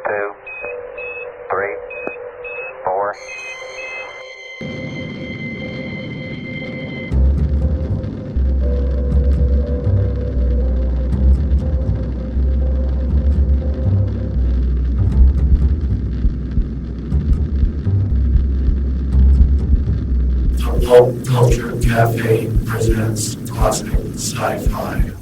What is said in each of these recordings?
2, 3, 4. Pulp Culture Cafe presents classic sci-fi.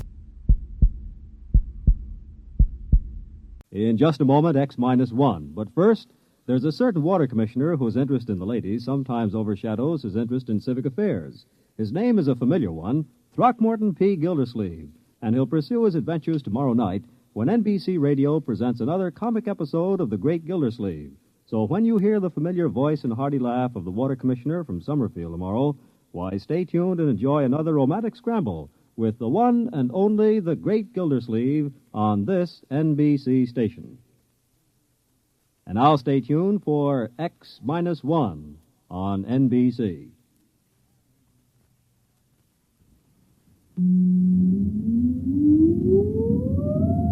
In just a moment, X-1. But first, there's a certain water commissioner whose interest in the ladies sometimes overshadows his interest in civic affairs. His name is a familiar one, Throckmorton P. Gildersleeve, and he'll pursue his adventures tomorrow night when NBC Radio presents another comic episode of The Great Gildersleeve. So when you hear the familiar voice and hearty laugh of the water commissioner from Summerfield tomorrow, why, stay tuned and enjoy another romantic scramble with the one and only The Great Gildersleeve on this NBC station. And now stay tuned for X-1 on NBC.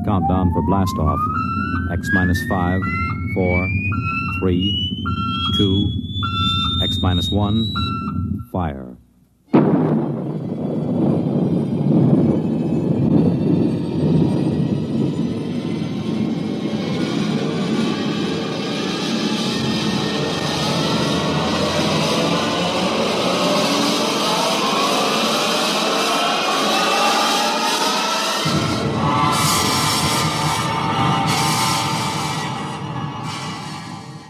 Countdown for blast-off. X-5, 4, 3, 2, X-1, fire.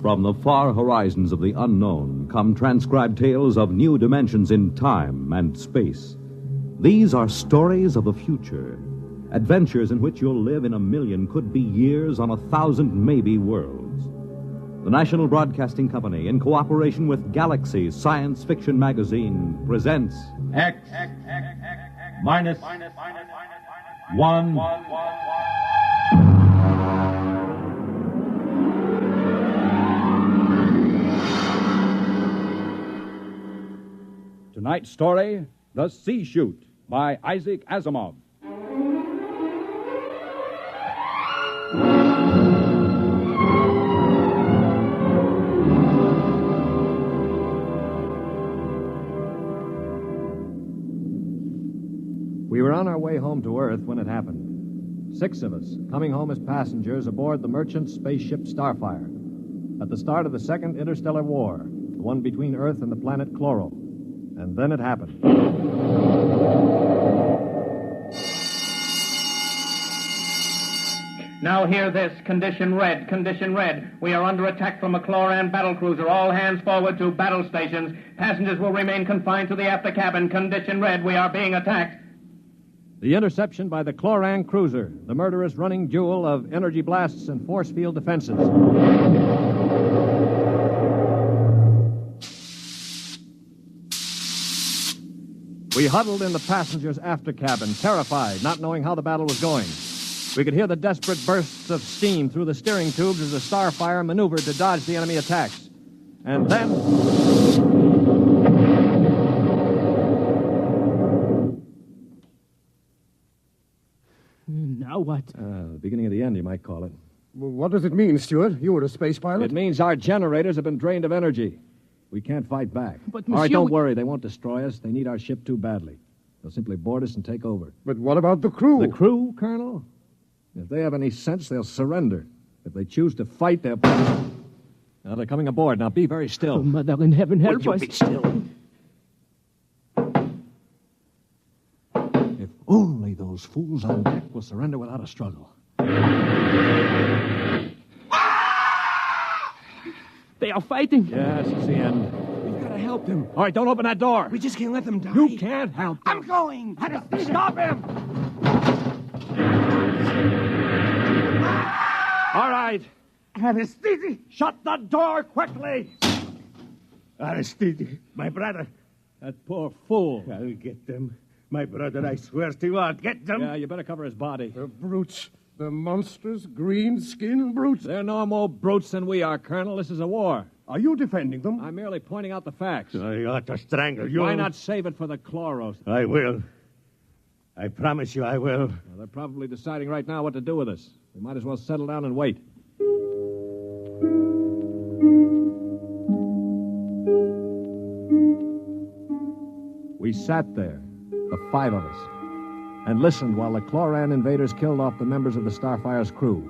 From the far horizons of the unknown come transcribed tales of new dimensions in time and space. These are stories of the future, adventures in which you'll live in a million could-be years on 1,000 maybe worlds. The National Broadcasting Company, in cooperation with Galaxy Science Fiction Magazine, presents X-1. Tonight's story, The C-Chute, by Isaac Asimov. We were on our way home to Earth when it happened. 6 of us, coming home as passengers aboard the merchant spaceship Starfire. At the start of the Second Interstellar War, the one between Earth and the planet Chloro. And then it happened. Now hear this. Condition red. Condition red. We are under attack from a Chloran battlecruiser. All hands forward to battle stations. Passengers will remain confined to the after cabin. Condition red. We are being attacked. The interception by the Chloran cruiser, the murderous running jewel of energy blasts and force field defenses. We huddled in the passengers' after cabin, terrified, not knowing how the battle was going. We could hear the desperate bursts of steam through the steering tubes as the Starfire maneuvered to dodge the enemy attacks. And then... Now what? The beginning of the end, you might call it. Well, what does it mean, Stuart? You were a space pilot? It means our generators have been drained of energy. We can't fight back. But, All right, monsieur, don't worry. They won't destroy us. They need our ship too badly. They'll simply board us and take over. But what about the crew? The crew, Colonel? If they have any sense, they'll surrender. If they choose to fight, they'll... Now, they're coming aboard. Now, be very still. Oh, Mother in heaven, help us. Be still. If only those fools on deck will surrender without a struggle. They are fighting. Yes, it's the end. We've got to help them. All right, don't open that door. We just can't let them die. You can't help them. I'm going. Stop him! All right. Aristide! Shut the door quickly! Aristide, my brother. That poor fool. I'll get them. My brother, I swear to you, I'll get them. Yeah, you better cover his body. The brutes. The monstrous green-skinned brutes. They're no more brutes than we are, Colonel. This is a war. Are you defending them? I'm merely pointing out the facts. I ought to strangle you. Why not save it for the Chloros? I will. I promise you I will. Well, they're probably deciding right now what to do with us. We might as well settle down and wait. We sat there, the 5 of us, and listened while the Chloran invaders killed off the members of the Starfire's crew.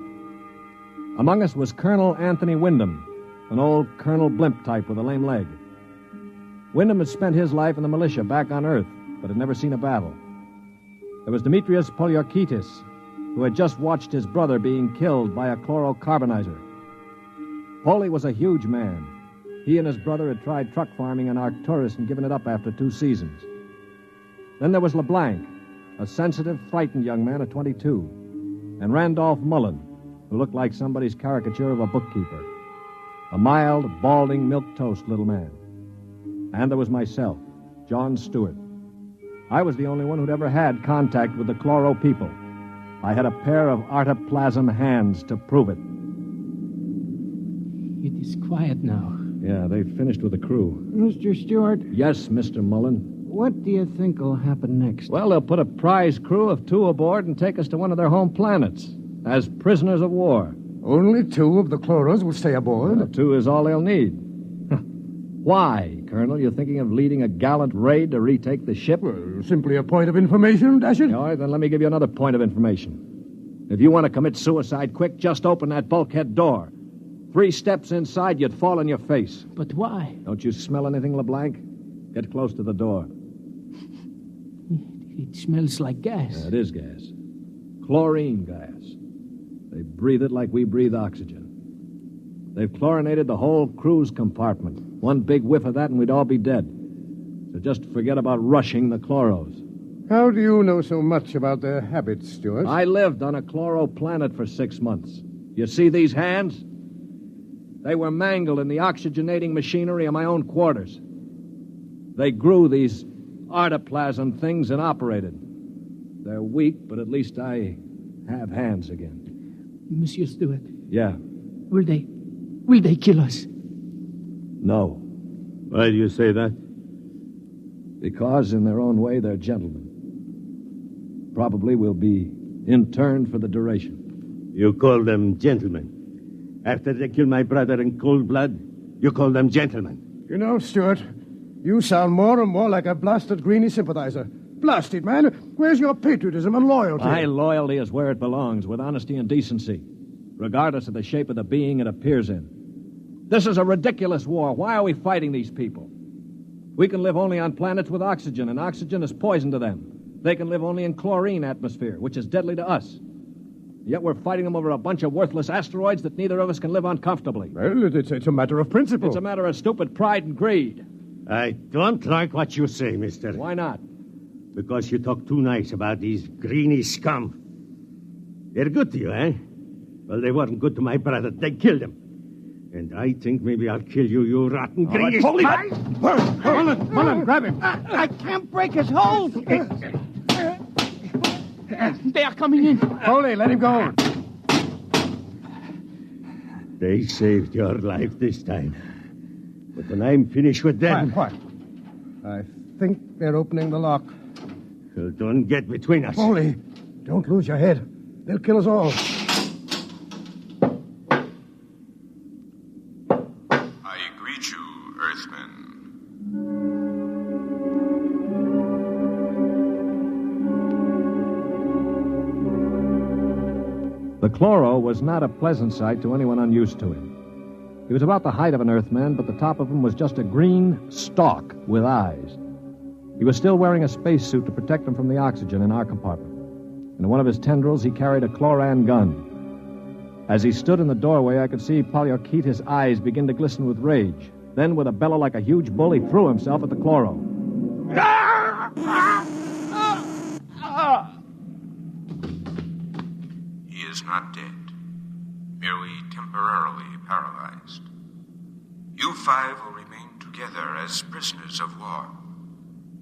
Among us was Colonel Anthony Wyndham, an old Colonel Blimp type with a lame leg. Wyndham had spent his life in the militia back on Earth, but had never seen a battle. There was Demetrius Poliorkitis, who had just watched his brother being killed by a chlorocarbonizer. Poli was a huge man. He and his brother had tried truck farming in Arcturus and given it up after 2 seasons. Then there was LeBlanc, a sensitive, frightened young man of 22, and Randolph Mullen, who looked like somebody's caricature of a bookkeeper. A mild, balding, milquetoast little man. And there was myself, John Stewart. I was the only one who'd ever had contact with the Chloro people. I had a pair of artoplasm hands to prove it. It is quiet now. Yeah, they've finished with the crew. Mr. Stewart, Yes, Mr. Mullen. what do you think will happen next? Well, they'll put a prize crew of 2 aboard and take us to one of their home planets as prisoners of war. Only 2 of the Chloros will stay aboard. Well, 2 is all they'll need. Why, Colonel? You thinking of leading a gallant raid to retake the ship? Well, simply a point of information, Dasher. All right, then let me give you another point of information. If you want to commit suicide quick, just open that bulkhead door. 3 steps inside, you'd fall on your face. But why? Don't you smell anything, LeBlanc? Get close to the door. It smells like gas. Yeah, it is gas. Chlorine gas. They breathe it like we breathe oxygen. They've chlorinated the whole crew's compartment. One big whiff of that and we'd all be dead. So just forget about rushing the Chloros. How do you know so much about their habits, Stewart? I lived on a Chloro planet for 6 months. You see these hands? They were mangled in the oxygenating machinery of my own quarters. They grew these artoplasm things and operated. They're weak, but at least I have hands again. Monsieur Stewart, Yeah. will they kill us? No. Why do you say that? Because, in their own way, they're gentlemen. Probably will be interned for the duration. You call them gentlemen. After they killed my brother in cold blood, you call them gentlemen. You know, Stewart, you sound more and more like a blasted Greenie sympathizer. Blasted, man. Where's your patriotism and loyalty? My loyalty is where it belongs, with honesty and decency, regardless of the shape of the being it appears in. This is a ridiculous war. Why are we fighting these people? We can live only on planets with oxygen, and oxygen is poison to them. They can live only in chlorine atmosphere, which is deadly to us. Yet we're fighting them over a bunch of worthless asteroids that neither of us can live on comfortably. Well, it's a matter of principle. It's a matter of stupid pride and greed. I don't like what you say, mister. Why not? Because you talk too nice about these greeny scum. They're good to you, eh? Well, they weren't good to my brother. They killed him. And I think maybe I'll kill you, you rotten greeny... Mullen, grab him. I can't break his hold. They are coming in. Foley, let him go. They saved your life this time. But when I'm finished with them... Quiet. I think they're opening the lock. Well, don't get between us. Foley, don't lose your head. They'll kill us all. I greet you, Earthmen. The Chloro was not a pleasant sight to anyone unused to him. He was about the height of an Earthman, but the top of him was just a green stalk with eyes. He was still wearing a spacesuit to protect him from the oxygen in our compartment. In one of his tendrils, he carried a Chloran gun. As he stood in the doorway, I could see Poliorkitis' eyes begin to glisten with rage. Then, with a bellow like a huge bull, he threw himself at the Chloro. He is not dead, merely temporarily paralyzed. You 5 will remain together as prisoners of war.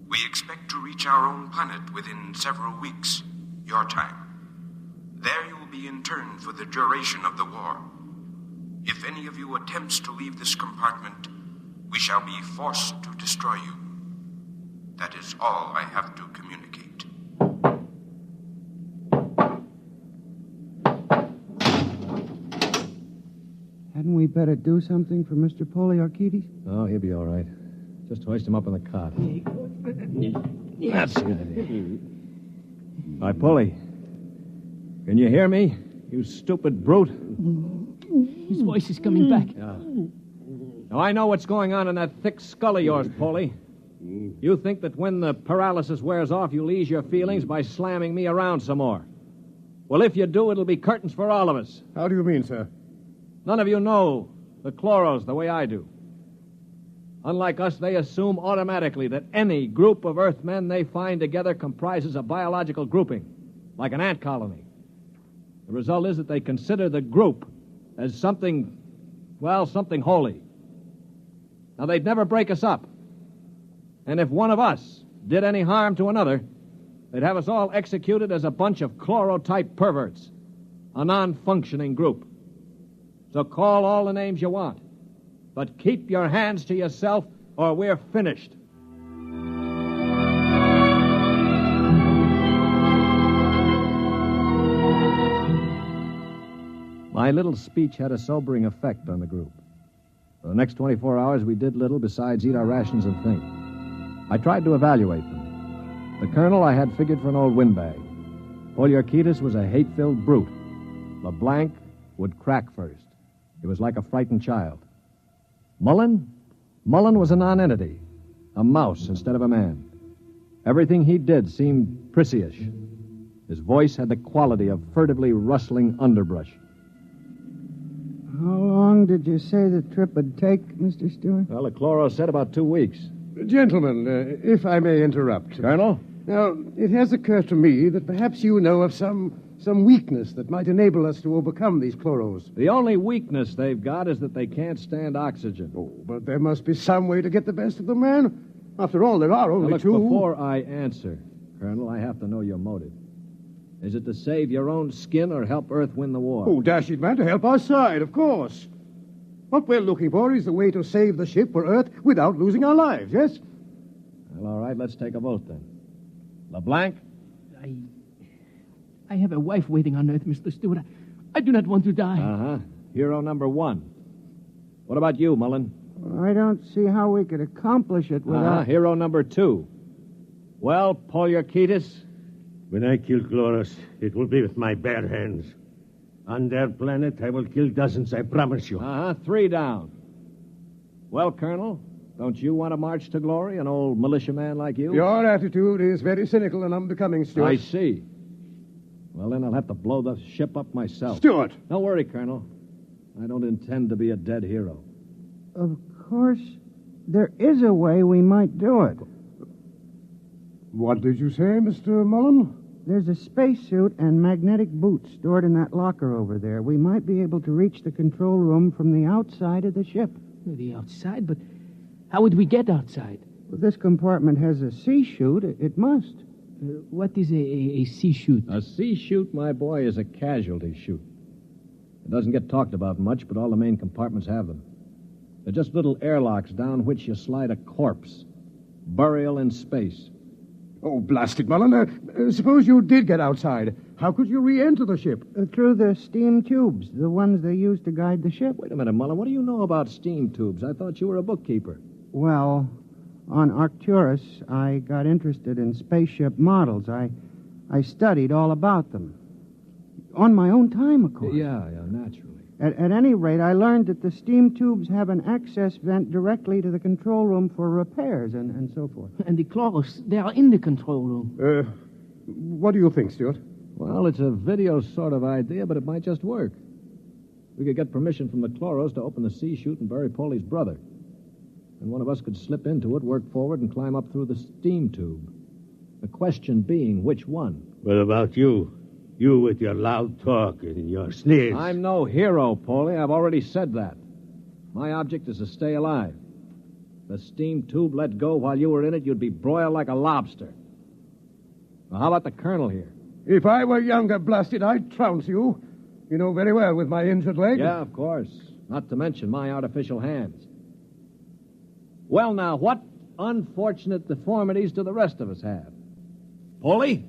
We expect to reach our own planet within several weeks, your time. There you will be interned for the duration of the war. If any of you attempts to leave this compartment, we shall be forced to destroy you. That is all I have to communicate. Hadn't we better do something for Mr. Poliorkitis? Oh, he'll be all right. Just hoist him up on the cot. That's good. All right, Polly. Can you hear me, you stupid brute? His voice is coming back. Yeah. Now, I know what's going on in that thick skull of yours, Polly. You think that when the paralysis wears off, you'll ease your feelings by slamming me around some more. Well, if you do, it'll be curtains for all of us. How do you mean, sir? None of you know the chloros the way I do. Unlike us, they assume automatically that any group of Earthmen they find together comprises a biological grouping, like an ant colony. The result is that they consider the group as something holy. Now, they'd never break us up. And if one of us did any harm to another, they'd have us all executed as a bunch of chlorotype perverts, a non-functioning group. So call all the names you want, but keep your hands to yourself or we're finished. My little speech had a sobering effect on the group. For the next 24 hours, we did little besides eat our rations and think. I tried to evaluate them. The colonel I had figured for an old windbag. Poliorketis was a hate-filled brute. LeBlanc would crack first. He was like a frightened child. Mullen was a nonentity, a mouse instead of a man. Everything he did seemed prissyish. His voice had the quality of furtively rustling underbrush. How long did you say the trip would take, Mr. Stewart? Well, the chloro said about 2 weeks. Gentlemen, if I may interrupt. Colonel? Now, it has occurred to me that perhaps you know of some weakness that might enable us to overcome these chloros. The only weakness they've got is that they can't stand oxygen. Oh, but there must be some way to get the best of them, man. After all, there are only Now, look, two. Before I answer, Colonel, I have to know your motive. Is it to save your own skin or help Earth win the war? Oh, dash it, man, to help our side, of course. What we're looking for is the way to save the ship for Earth without losing our lives, yes? Well, all right, let's take a vote then. LeBlanc? I have a wife waiting on Earth, Mr. Stewart. I do not want to die. Uh-huh. Hero number 1. What about you, Mullen? I don't see how we could accomplish it without... Hero number 2. Well, Poliorketis? When I kill Chloros, it will be with my bare hands. On their planet, I will kill dozens, I promise you. 3 down. Well, Colonel, don't you want to march to glory, an old militiaman like you? Your attitude is very cynical and unbecoming, Stuart. I see. Well, then I'll have to blow the ship up myself. Stuart! Don't worry, Colonel. I don't intend to be a dead hero. Of course, there is a way we might do it. What did you say, Mr. Mullen? There's a spacesuit and magnetic boots stored in that locker over there. We might be able to reach the control room from the outside of the ship. The outside? But how would we get outside? Well, this compartment has a C-chute. It must. What is a C-chute? A C-chute, my boy, is a casualty chute. It doesn't get talked about much, but all the main compartments have them. They're just little airlocks down which you slide a corpse. Burial in space. Oh, blast it, Mullen. Suppose you did get outside. How could you re-enter the ship? Through the steam tubes, the ones they use to guide the ship. Wait a minute, Mullen. What do you know about steam tubes? I thought you were a bookkeeper. Well, on Arcturus, I got interested in spaceship models. I studied all about them. On my own time, of course. Yeah, naturally. At any rate, I learned that the steam tubes have an access vent directly to the control room for repairs and so forth. And the chloros, they are in the control room. What do you think, Stuart? Well, it's a video sort of idea, but it might just work. We could get permission from the chloros to open the C-chute and bury Polly's brother. And one of us could slip into it, work forward, and climb up through the steam tube. The question being, which one? What about you? You with your loud talk and your sneers. I'm no hero, Paulie. I've already said that. My object is to stay alive. The steam tube let go while you were in it, you'd be broiled like a lobster. Now, how about the colonel here? If I were younger, blasted, I'd trounce you. You know very well with my injured leg. Yeah, of course. Not to mention my artificial hands. Well, now, what unfortunate deformities do the rest of us have? Paulie?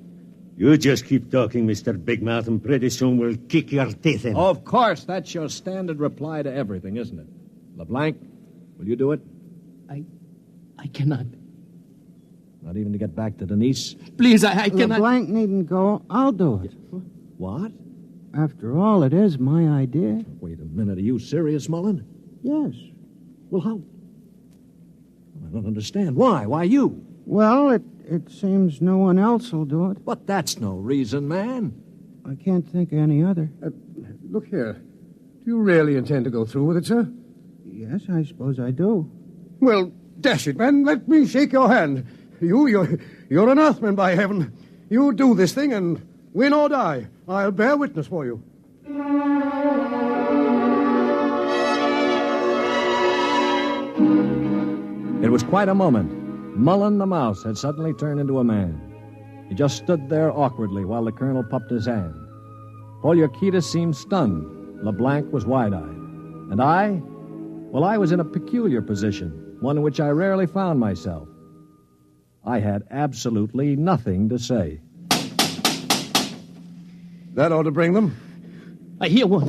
You just keep talking, Mr. Big Mouth, and pretty soon we'll kick your teeth in. Of course, that's your standard reply to everything, isn't it? LeBlanc, will you do it? I cannot. Not even to get back to Denise? Please, I cannot. LeBlanc needn't go. I'll do it. What? After all, it is my idea. Wait a minute. Are you serious, Mullen? Yes. Well, how? I don't understand. Why? Why you? Well, it seems no one else will do it. But that's no reason, man. I can't think of any other. Look here. Do you really intend to go through with it, sir? Yes, I suppose I do. Well, dash it, man. Let me shake your hand. You're an Earthman, by heaven. You do this thing and win or die. I'll bear witness for you. It was quite a moment. Mullen the mouse had suddenly turned into a man. He just stood there awkwardly while the colonel puffed his hand. Poliorcetes seemed stunned. LeBlanc was wide-eyed. And I? Well, I was in a peculiar position, one in which I rarely found myself. I had absolutely nothing to say. That ought to bring them. I hear one.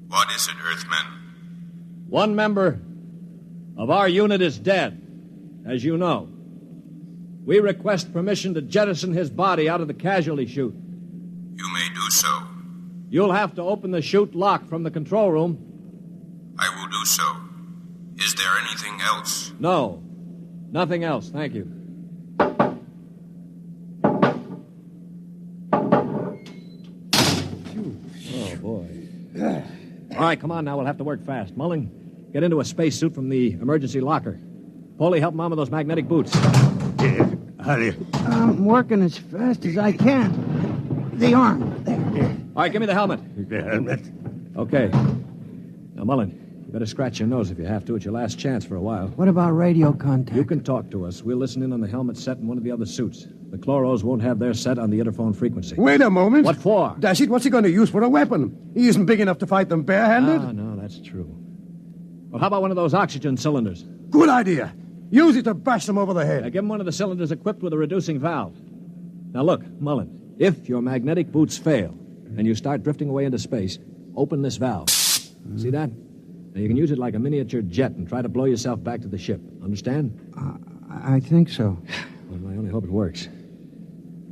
What is it, Earthman? One member of our unit is dead, as you know. We request permission to jettison his body out of the casualty chute. You may do so. You'll have to open the chute lock from the control room. I will do so. Is there anything else? No. Nothing else, thank you. Oh, boy. All right, come on now. We'll have to work fast. Mullen, get into a spacesuit from the emergency locker. Polly, help him on with those magnetic boots. I'm working as fast as I can. The arm. There. All right, give me the helmet. The helmet? Okay. Now, Mullen, you better scratch your nose if you have to. It's your last chance for a while. What about radio contact? You can talk to us. We'll listen in on the helmet set in one of the other suits. The Chloros won't have their set on the interphone frequency. Wait a moment. What for? Dash it, what's he going to use for a weapon? He isn't big enough to fight them barehanded. Ah, no, that's true. Well, how about one of those oxygen cylinders? Good idea. Use it to bash them over the head. Give him one of the cylinders equipped with a reducing valve. Now, look, Mullen, if your magnetic boots fail and you start drifting away into space, open this valve. See that? Now, you can use it like a miniature jet and try to blow yourself back to the ship. Understand? I think so. Well, I only hope it works.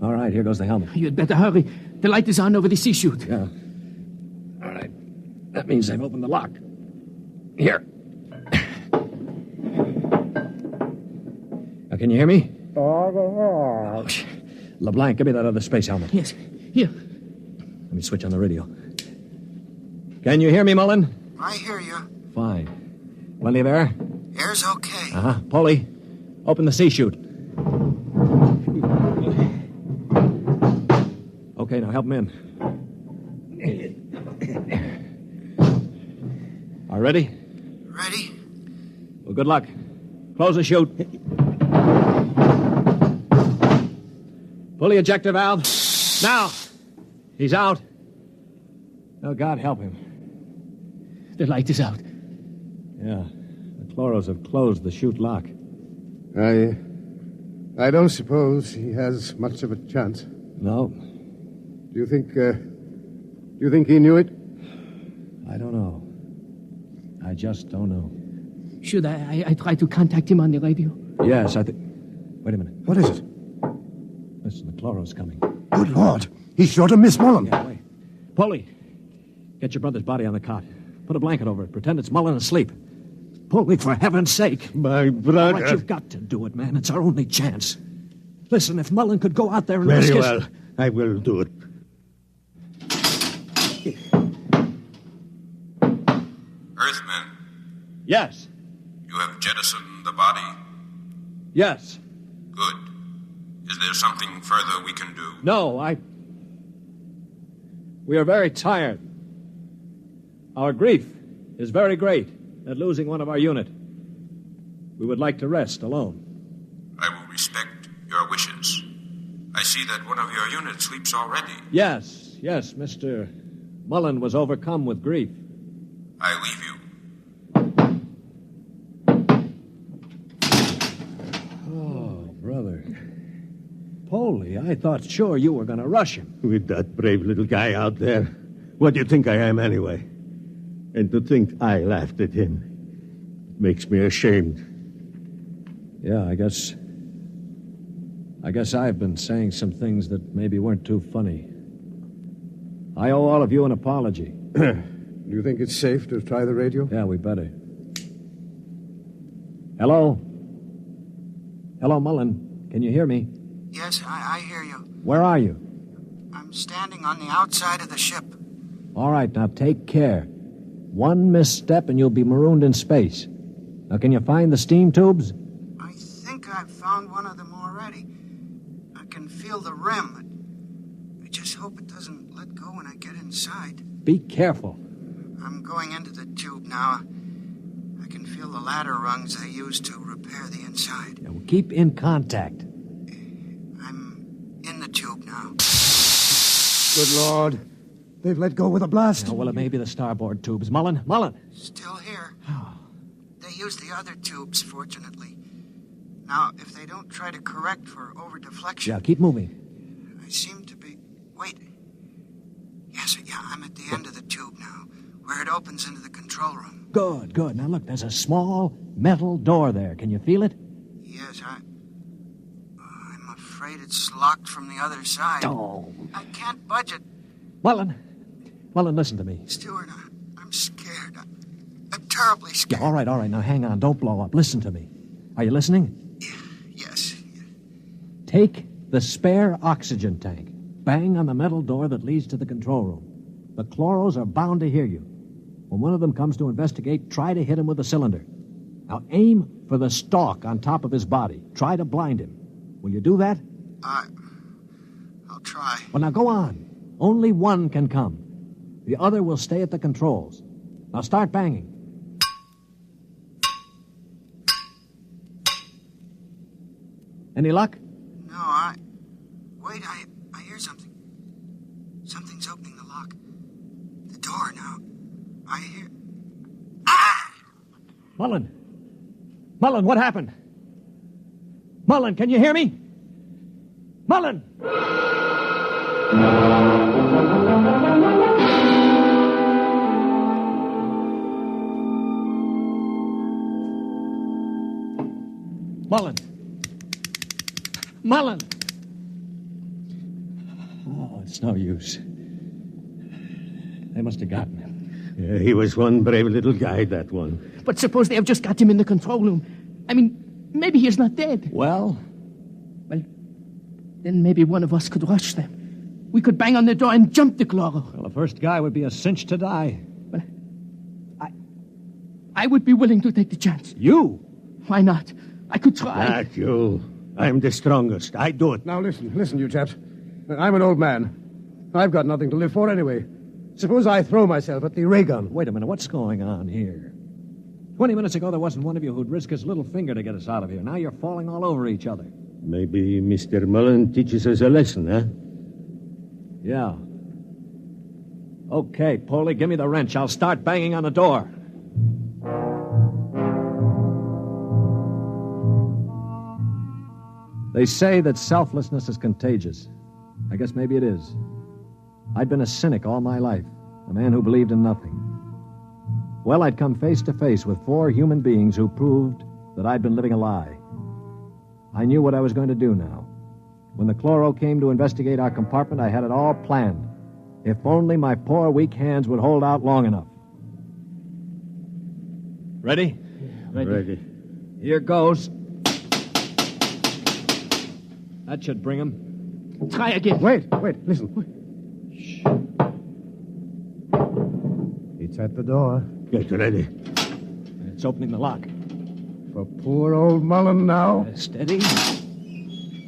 All right, here goes the helmet. You'd better hurry. The light is on over the C-Chute. Yeah. All right. That means I've opened the lock. Here. Now, can you hear me? Oh, LeBlanc, give me that other space helmet. Yes, here. Let me switch on the radio. Can you hear me, Mullen? I hear you. Fine. Plenty of air? Air's okay. Uh-huh. Polly, open the C-Chute. Okay, now help him in. All ready? Ready? Well, good luck. Close the chute. Pull the ejector valve. Now! He's out. Oh, God help him. The light is out. Yeah. The Chloros have closed the chute lock. I don't suppose he has much of a chance. No. Do you think he knew it? I don't know. I just don't know. Should I try to contact him on the radio? Yes, I think... Wait a minute. What is it? Listen, the Chloros coming. Good Lord. He's sure to miss Mullen. Yeah, wait. Polly, get your brother's body on the cot. Put a blanket over it. Pretend it's Mullen asleep. Polly, for heaven's sake. My brother. All right, you've got to do it, man. It's our only chance. Listen, if Mullen could go out there and Very risk well. I will do it. Earthman, Yes. you have jettisoned the body. Yes. Good. Is there something further we can do? No, We are very tired. Our grief is very great at losing one of our unit. We would like to rest alone. I will respect your wishes. I see that one of your units sleeps already. Yes, Mr. Mullen was overcome with grief. I leave you. Oh, brother. Polly, I thought sure you were going to rush him. With that brave little guy out there. What do you think I am, anyway? And to think I laughed at him makes me ashamed. Yeah, I guess I've been saying some things that maybe weren't too funny. I owe all of you an apology. Do you think it's safe to try the radio? Yeah, we better. Hello? Hello, Mullen. Can you hear me? Yes, I hear you. Where are you? I'm standing on the outside of the ship. All right, now take care. One misstep and you'll be marooned in space. Now, can you find the steam tubes? I think I've found one of them already. I can feel the rim. I just hope it doesn't let go when I get inside. Be careful. I'm going into the tube now. I can feel the ladder rungs they use to repair the inside. Yeah, well, keep in contact. I'm in the tube now. Good Lord. They've let go with a blast. Oh, well, it may be the starboard tubes. Mullen! Still here. They use the other tubes, fortunately. Now, if they don't try to correct for over-deflection... Yeah, keep moving. I seem to be... Wait. Yes, yeah, I'm at the end of the tube now, where it opens into the control room. Good. Now, look, there's a small metal door there. Can you feel it? Yes, I'm afraid it's locked from the other side. Oh. I can't budge it. Mullen, listen to me. Stewart, I'm scared. I'm terribly scared. Yeah, all right. Now, hang on. Don't blow up. Listen to me. Are you listening? Yes. Take the spare oxygen tank. Bang on the metal door that leads to the control room. The chloros are bound to hear you. When one of them comes to investigate, try to hit him with a cylinder. Now, aim for the stalk on top of his body. Try to blind him. Will you do that? I'll try. Well, now, go on. Only one can come. The other will stay at the controls. Now, start banging. Any luck? No, Wait, I hear something. Something's opening the lock. The door now. I hear... Ah! Mullen, what happened? Mullen, can you hear me? Mullen! Mullen! Oh, it's no use. They must have gotten him. Yeah, he was one brave little guy, that one. But suppose they have just got him in the control room. I mean, maybe he's not dead. Well, then maybe one of us could rush them. We could bang on the door and jump the chloro. Well, the first guy would be a cinch to die. But I would be willing to take the chance. You? Why not? I could try. Not you. I'm the strongest. I do it. Now, listen, you chaps. I'm an old man. I've got nothing to live for anyway. Suppose I throw myself at the ray gun. Wait a minute. What's going on here? 20 minutes ago, there wasn't one of you who'd risk his little finger to get us out of here. Now you're falling all over each other. Maybe Mr. Mullen teaches us a lesson, huh? Yeah. Okay, Polly, give me the wrench. I'll start banging on the door. They say that selflessness is contagious. I guess maybe it is. I'd been a cynic all my life, a man who believed in nothing. Well, I'd come face to face with 4 human beings who proved that I'd been living a lie. I knew what I was going to do now. When the chloro came to investigate our compartment, I had it all planned. If only my poor, weak hands would hold out long enough. Ready? Ready. Here goes. That should bring him. Try again. Wait, listen. Shh. It's at the door. Get ready. It's opening the lock. For poor old Mullen now. Steady.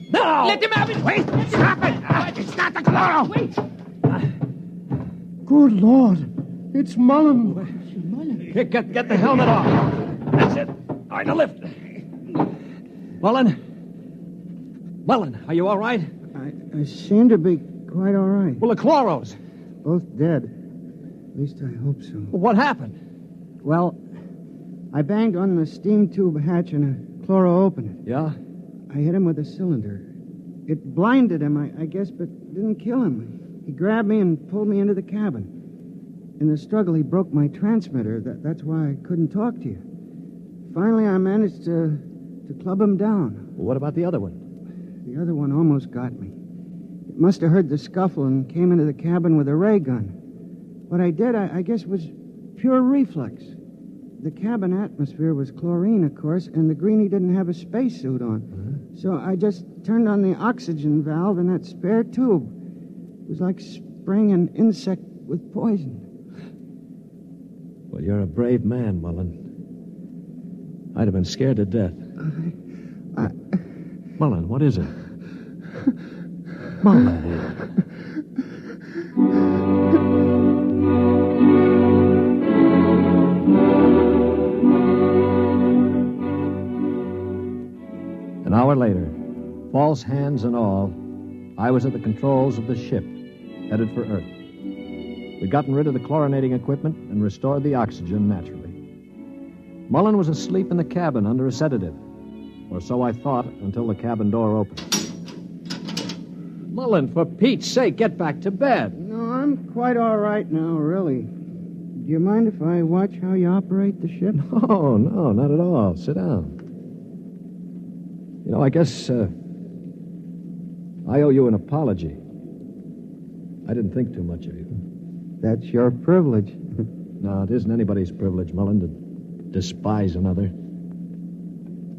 No! Let him have it! Wait! Stop it! It's not the chloro! Wait! Good Lord. It's Mullen. Get the helmet off. That's it. All right, now lift. Mullen, are you all right? I seem to be quite all right. Well, the chloros. Both dead. At least I hope so. Well, what happened? Well, I banged on the steam tube hatch and a chloro opened it. Yeah? I hit him with a cylinder. It blinded him, I guess, but didn't kill him. He grabbed me and pulled me into the cabin. In the struggle, he broke my transmitter. That's why I couldn't talk to you. Finally, I managed to club him down. Well, what about the other one? The other one almost got me. It must have heard the scuffle and came into the cabin with a ray gun. What I did, I guess, was pure reflex. The cabin atmosphere was chlorine, of course, and the greenie didn't have a spacesuit on. So I just turned on the oxygen valve in that spare tube. It was like spraying an insect with poison. Well, you're a brave man, Mullen. I'd have been scared to death. Mullen, what is it? Mullen. An hour later, false hands and all, I was at the controls of the ship, headed for Earth. We'd gotten rid of the chlorinating equipment and restored the oxygen naturally. Mullen was asleep in the cabin under a sedative, or so I thought until the cabin door opened. Mullen, for Pete's sake, get back to bed. No, I'm quite all right now, really. Do you mind if I watch how you operate the ship? No, not at all. Sit down. You know, I guess I owe you an apology. I didn't think too much of you. That's your privilege. No, it isn't anybody's privilege, Mullen, to despise another.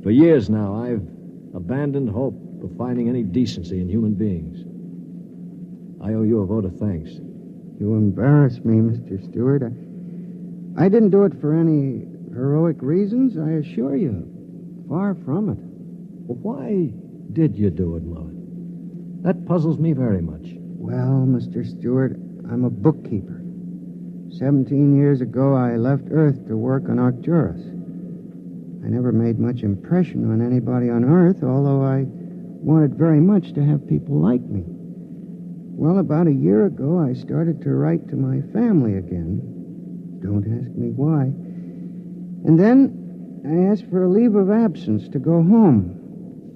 For years now, I've abandoned hope of finding any decency in human beings. I owe you a vote of thanks. You embarrass me, Mr. Stewart. I didn't do it for any heroic reasons, I assure you. Far from it. Well, why did you do it, Mullen? That puzzles me very much. Well, Mr. Stewart, I'm a bookkeeper. 17 years ago, I left Earth to work on Arcturus. I never made much impression on anybody on Earth, although I wanted very much to have people like me. Well, about a year ago, I started to write to my family again. Don't ask me why. And then I asked for a leave of absence to go home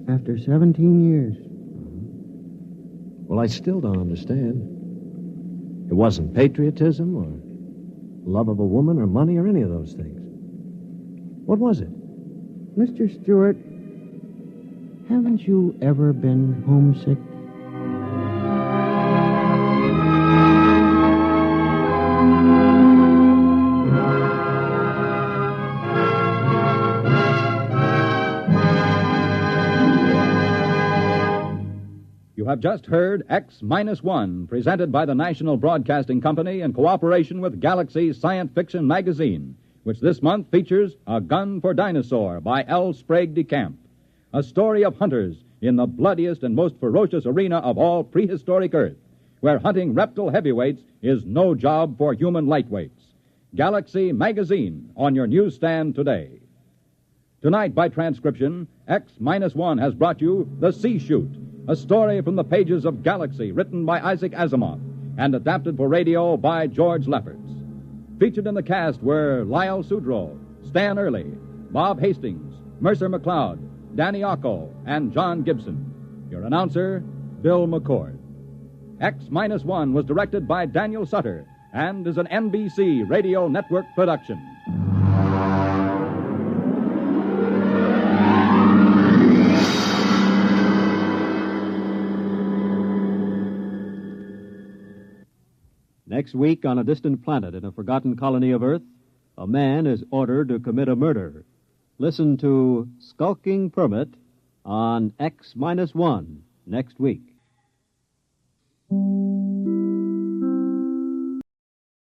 after 17 years. Well, I still don't understand. It wasn't patriotism or love of a woman or money or any of those things. What was it? Mr. Stewart, haven't you ever been homesick? You have just heard X-1, presented by the National Broadcasting Company in cooperation with Galaxy's science fiction magazine, which this month features A Gun for Dinosaur by L. Sprague de Camp, a story of hunters in the bloodiest and most ferocious arena of all prehistoric Earth, where hunting reptile heavyweights is no job for human lightweights. Galaxy Magazine on your newsstand today. Tonight, by transcription, X-1 has brought you The C-Chute, a story from the pages of Galaxy, written by Isaac Asimov and adapted for radio by George Lefferts. Featured in the cast were Lyle Sudrow, Stan Early, Bob Hastings, Mercer McLeod, Danny Ocko, and John Gibson. Your announcer, Bill McCord. X-1 was directed by Daniel Sutter and is an NBC Radio Network production. Next week, on a distant planet in a forgotten colony of Earth, a man is ordered to commit a murder. Listen to Skulking Permit on X-1 next week.